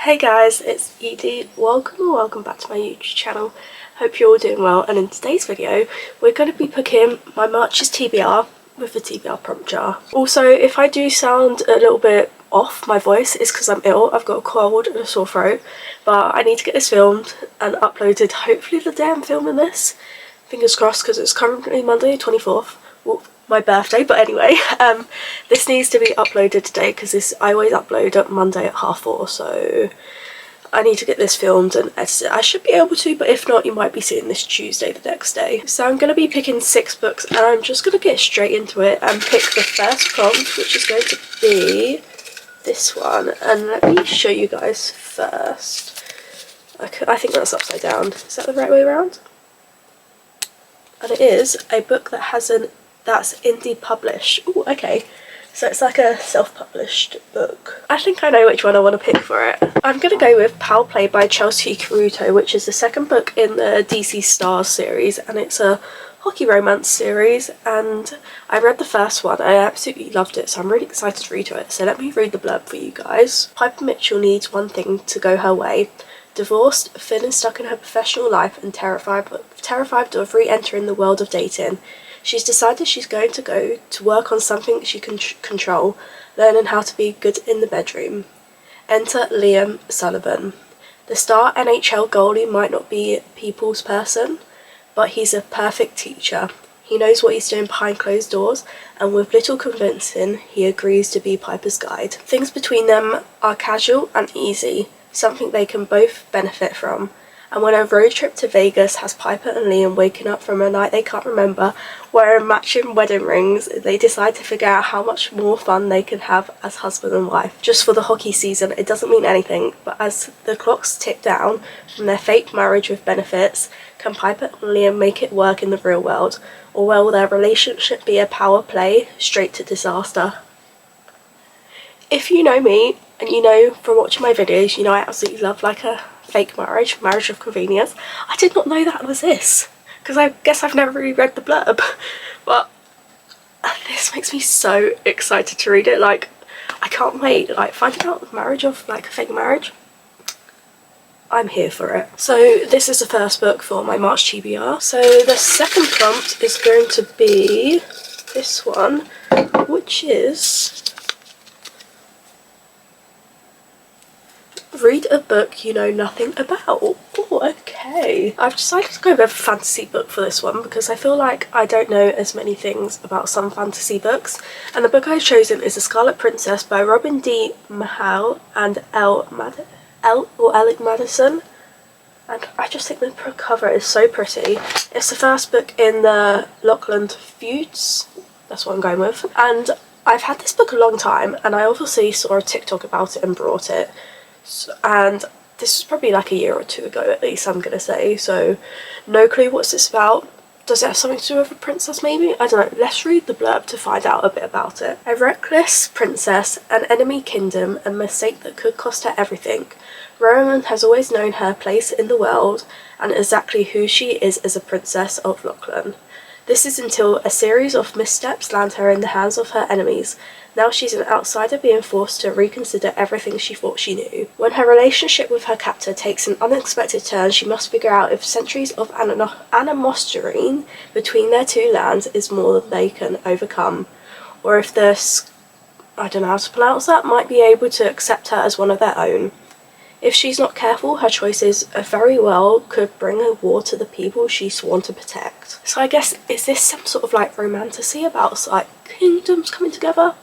Hey guys, it's Edie. Welcome back to my YouTube channel. Hope you're all doing well, and in today's video we're going to be picking my March's TBR with the TBR prompt jar. Also, if I do sound a little bit off my voice, it's because I'm ill. I've got a cold and a sore throat, but I need to get this filmed and uploaded hopefully the day I'm filming this. Fingers crossed, because it's currently Monday 24th. Well, my birthday, but anyway, this needs to be uploaded today because I always upload at Monday at 4:30, so I need to get this filmed and edited. I should be able to, but if not, you might be seeing this Tuesday the next day. So I'm going to be picking 6 books, and I'm just going to get straight into it and pick the first prompt, which is going to be this one. And let me show you guys first. I think that's upside down. Is that the right way around? And it is a book that's indie published. Oh, okay. So it's like a self-published book. I think I know which one I want to pick for it. I'm going to go with Power Play by Chelsea Caruto, which is the second book in the DC Stars series, and it's a hockey romance series, and I read the first one. I absolutely loved it, so I'm really excited to read it. So let me read the blurb for you guys. Piper Mitchell needs one thing to go her way. Divorced, Finn is stuck in her professional life and terrified of re-entering the world of dating. She's decided she's going to go to work on something she can control, learning how to be good in the bedroom. Enter Liam Sullivan. The star NHL goalie might not be a people's person, but he's a perfect teacher. He knows what he's doing behind closed doors, and with little convincing, he agrees to be Piper's guide. Things between them are casual and easy, something they can both benefit from. And when a road trip to Vegas has Piper and Liam waking up from a night they can't remember, wearing matching wedding rings, they decide to figure out how much more fun they can have as husband and wife. Just for the hockey season, it doesn't mean anything, but as the clocks tick down from their fake marriage with benefits, can Piper and Liam make it work in the real world? Or will their relationship be a power play straight to disaster? If you know me, and you know from watching my videos, you know I absolutely love like a fake marriage of convenience. I did not know that was this, because I guess I've never really read the blurb, but this makes me so excited to read it. Like, I can't wait. Like, finding out marriage of like a fake marriage, I'm here for it. So this is the first book for my March TBR. So the second prompt is going to be this one, which is read a book you know nothing about. Oh, okay. I've decided to go with a fantasy book for this one because I feel like I don't know as many things about some fantasy books, and the book I've chosen is The Scarlet Princess by Robin D. Mahal and Alec Madison, and I just think the cover is so pretty. It's the first book in the Lockland feuds, that's what I'm going with, and I've had this book a long time, and I obviously saw a TikTok about it and brought it. And this was probably like a year or 2 ago at least, I'm gonna say, so no clue what's this about. Does it have something to do with a princess maybe? I don't know. Let's read the blurb to find out a bit about it. A reckless princess, an enemy kingdom, a mistake that could cost her everything. Rowan has always known her place in the world and exactly who she is as a princess of Lochlan. This is until a series of missteps land her in the hands of her enemies. Now she's an outsider being forced to reconsider everything she thought she knew. When her relationship with her captor takes an unexpected turn, she must figure out if centuries of animosity between their two lands is more than they can overcome, or if I don't know how to pronounce that, might be able to accept her as one of their own. If she's not careful, her choices very well could bring a war to the people she's sworn to protect. So I guess, is this some sort of like romantasy about like kingdoms coming together?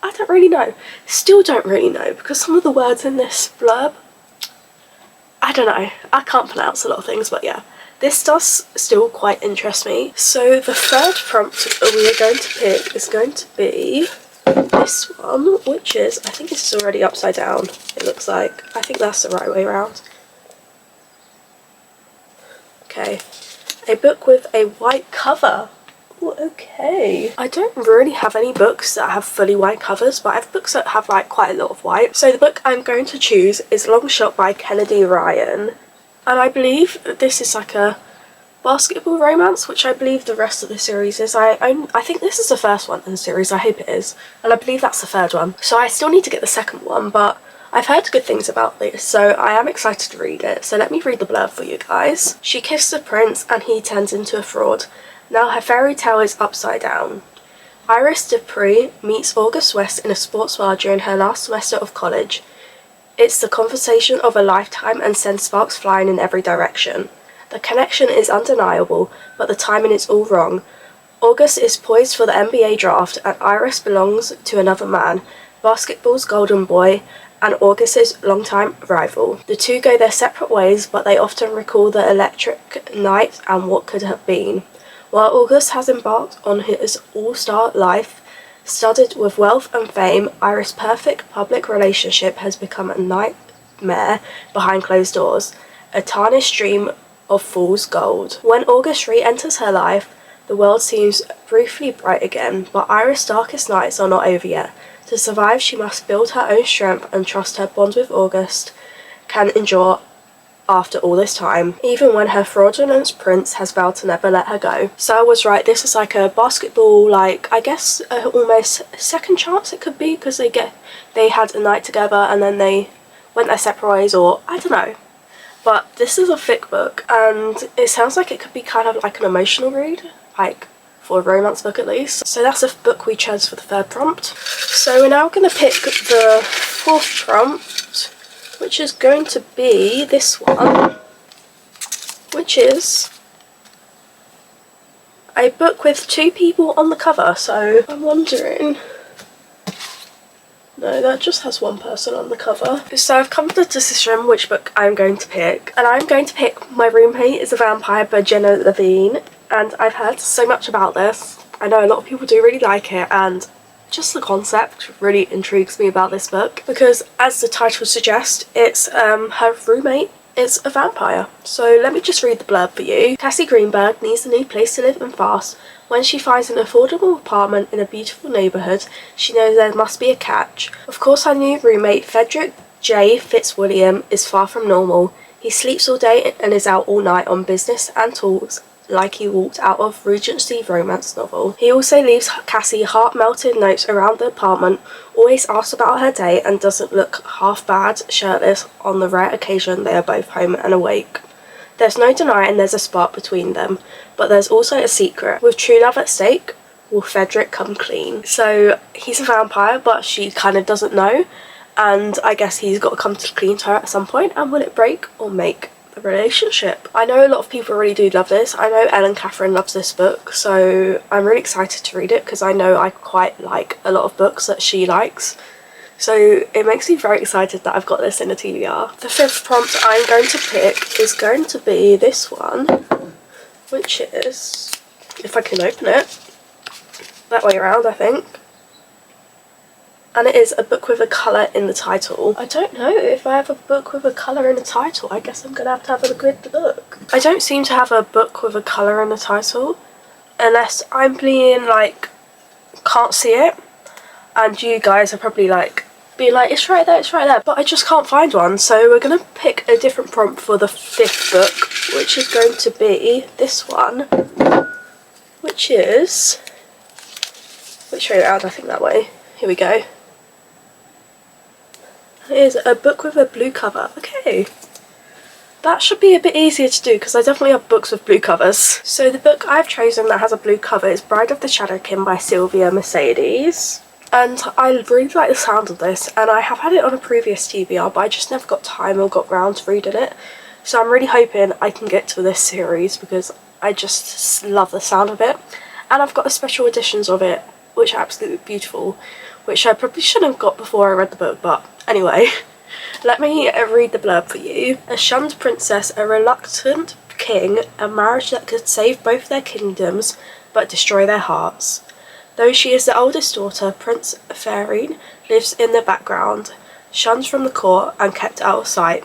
I don't really know. Still don't really know, because some of the words in this blurb, I don't know. I can't pronounce a lot of things, but yeah. This does still quite interest me. So the third prompt that we are going to pick is going to be this one, which is, I think this is already upside down, it looks like. I think that's the right way around. Okay. A book with a white cover. Ooh, okay. I don't really have any books that have fully white covers, but I have books that have like quite a lot of white. So the book I'm going to choose is Long Shot by Kennedy Ryan. And I believe that this is like a basketball romance, which I believe the rest of the series is. I think this is the first one in the series, I hope it is, and I believe that's the third one. So I still need to get the second one, but I've heard good things about this, so I am excited to read it, so let me read the blurb for you guys. She kissed the prince and he turns into a fraud. Now her fairy tale is upside down. Iris Dupree meets August West in a sports bar during her last semester of college. It's the conversation of a lifetime and sends sparks flying in every direction. The connection is undeniable, but the timing is all wrong. August is poised for the NBA draft and Iris belongs to another man, basketball's golden boy, and August's longtime rival. The two go their separate ways, but they often recall the electric night and what could have been. While August has embarked on his all-star life, studded with wealth and fame, Iris' perfect public relationship has become a nightmare behind closed doors, a tarnished dream of fool's gold. When August re-enters her life, the world seems briefly bright again, but Iris' darkest nights are not over yet. To survive, she must build her own strength and trust her bond with August can endure after all this time, even when her fraudulent prince has vowed to never let her go. So I was right, this is like a basketball, like, I guess almost second chance it could be, because they had a night together and then they went their separate ways, or I don't know. But this is a thick book and it sounds like it could be kind of like an emotional read, like for a romance book at least. So that's a book we chose for the third prompt. So we're now going to pick the fourth prompt, which is going to be this one, which is a book with two people on the cover. So I'm wondering, no, that just has one person on the cover. So I've come to the decision which book I'm going to pick, and I'm going to pick My Roommate is a Vampire by Jenna Levine. And I've heard so much about this. I know a lot of people do really like it, and just the concept really intrigues me about this book, because as the title suggests, it's her roommate is a vampire. So let me just read the blurb for you. Cassie Greenberg needs a new place to live and fast. When she finds an affordable apartment in a beautiful neighbourhood, she knows there must be a catch. Of course, her new roommate, Frederick J. Fitzwilliam, is far from normal. He sleeps all day and is out all night on business and talks like he walked out of Regency romance novel. He also leaves Cassie heart-melting notes around the apartment, always asks about her day, and doesn't look half bad shirtless on the rare occasion they are both home and awake. There's no denying there's a spark between them, but there's also a secret. With true love at stake, will Frederick come clean? So he's a vampire, but she kind of doesn't know, and I guess he's got to come clean to her at some point, and will it break or make the relationship? I know a lot of people really do love this. I know Ellen Catherine loves this book, so I'm really excited to read it because I know I quite like a lot of books that she likes. So it makes me very excited that I've got this in a TBR. The fifth prompt I'm going to pick is going to be this one, which is, if I can open it, that way around I think. And it is a book with a colour in the title. I don't know if I have a book with a colour in the title. I guess I'm going to have a look at the book. I don't seem to have a book with a colour in the title, unless I'm being like, can't see it, and you guys are probably like, being like, it's right there, but I just can't find one. So we're going to pick a different prompt for the fifth book, which is going to be this one, which is, which way around, I think that way. Here we go. Here's a book with a blue cover. Okay, that should be a bit easier to do because I definitely have books with blue covers. So the book I've chosen that has a blue cover is Bride of the Shadowkin by Sylvia Mercedes. And I really like the sound of this, and I have had it on a previous TBR, but I just never got time or got round to reading it. So I'm really hoping I can get to this series because I just love the sound of it. And I've got the special editions of it, which are absolutely beautiful, which I probably shouldn't have got before I read the book, but anyway. Let me read the blurb for you. A shunned princess, a reluctant king, a marriage that could save both their kingdoms but destroy their hearts. Though she is the oldest daughter, Prince Fairine lives in the background, shunned from the court and kept out of sight.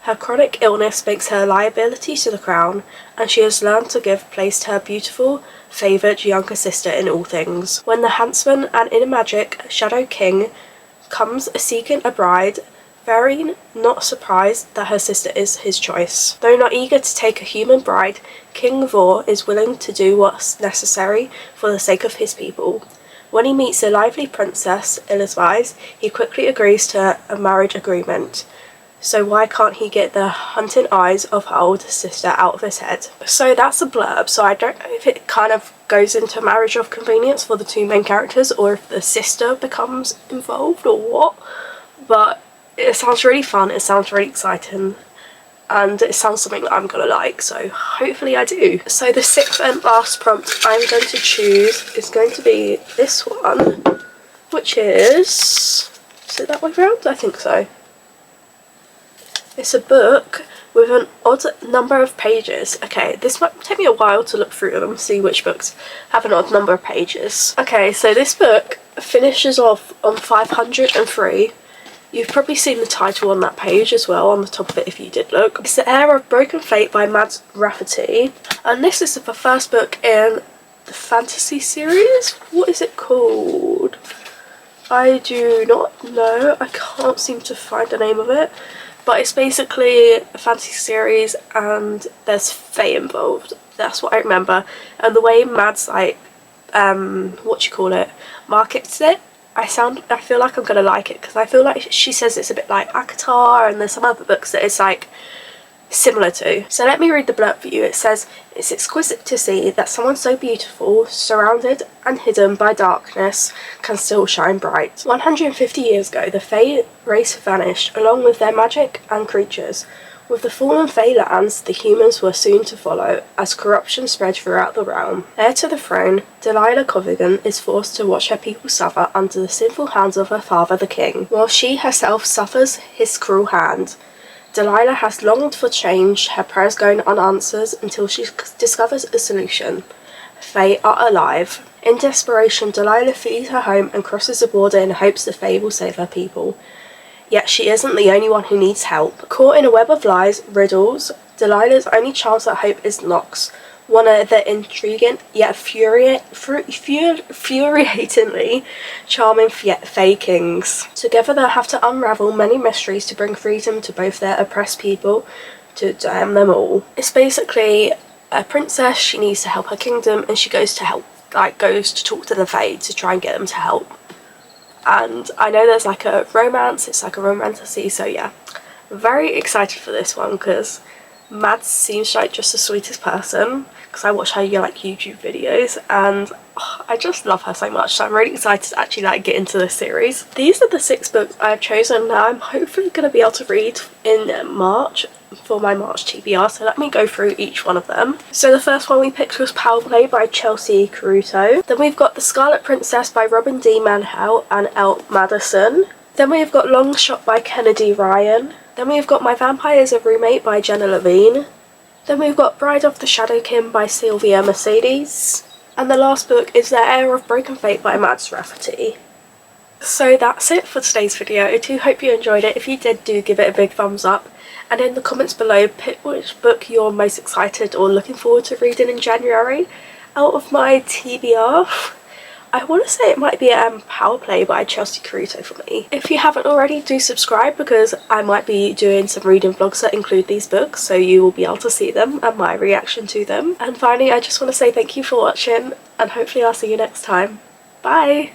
Her chronic illness makes her a liability to the crown, and she has learned to give place to her beautiful, favoured younger sister in all things. When the handsome and enigmatic Shadow King comes seeking a bride, Fairine not surprised that her sister is his choice. Though not eager to take a human bride, King Vor is willing to do what's necessary for the sake of his people. When he meets a lively princess, Elizabeth, he quickly agrees to a marriage agreement. So why can't he get the hunting eyes of her older sister out of his head? So that's a blurb, so I don't know if it kind of goes into marriage of convenience for the two main characters, or if the sister becomes involved, or what. But it sounds really fun, it sounds really exciting, and it sounds something that I'm gonna like, so hopefully I do. So the sixth and last prompt I'm going to choose is going to be this one, which is it that way around? I think so. It's a book with an odd number of pages. Okay, this might take me a while to look through them, see which books have an odd number of pages. Okay, so this book finishes off on 503. You've probably seen the title on that page as well, on the top of it if you did look. It's The Heir of Broken Fate by Mads Rafferty, and this is the first book in the fantasy series. What is it called? I do not know. I can't seem to find the name of it. But it's basically a fantasy series and there's fae involved. That's what I remember. And the way Mads markets it, I feel like I'm gonna like it, because I feel like she says it's a bit like ACOTAR, and there's some other books that it's like similar to. So let me read the blurb for you. It says, "It's exquisite to see that someone so beautiful, surrounded and hidden by darkness, can still shine bright." 150 years ago, the Fae race vanished, along with their magic and creatures. With the fallen Fae lands, the humans were soon to follow, as corruption spread throughout the realm. Heir to the throne, Delilah Covigan is forced to watch her people suffer under the sinful hands of her father, the king, while she herself suffers his cruel hand. Delilah has longed for change, her prayers going unanswered until she discovers a solution. Fae are alive. In desperation, Delilah flees her home and crosses the border in hopes the Fae will save her people. Yet she isn't the only one who needs help. Caught in a web of lies, riddles, Delilah's only chance at hope is Nox, one of the intriguing yet infuriatingly charming Fae kings. Together they'll have to unravel many mysteries to bring freedom to both their oppressed people, to damn them all. It's basically a princess, she needs to help her kingdom, and she goes to talk to the Fae to try and get them to help. And I know there's like a romance, it's like a romantasy, so yeah. Very excited for this one, because Mads seems like just the sweetest person, because I watch her like YouTube videos, and I just love her so much, so I'm really excited to actually like get into this series. These are the 6 books I've chosen. Now I'm hopefully going to be able to read in March for my March TBR, so let me go through each one of them. So the first one we picked was Power Play by Chelsea Caruto. Then we've got The Scarlet Princess by Robin D. Manhell and Elle Madison. Then we've got Long Shot by Kennedy Ryan. Then we've got My Vampire is a Roommate by Jenna Levine. Then we've got Bride of the Shadowkin by Sylvia Mercedes. And the last book is The Heir of Broken Fate by Mads Rafferty. So that's it for today's video. I do hope you enjoyed it. If you did, do give it a big thumbs up. And in the comments below, pick which book you're most excited or looking forward to reading in January out of my TBR. I want to say it might be Power Play by Chelsea Caruto for me. If you haven't already, do subscribe, because I might be doing some reading vlogs that include these books, so you will be able to see them and my reaction to them. And finally, I just want to say thank you for watching, and hopefully I'll see you next time. Bye!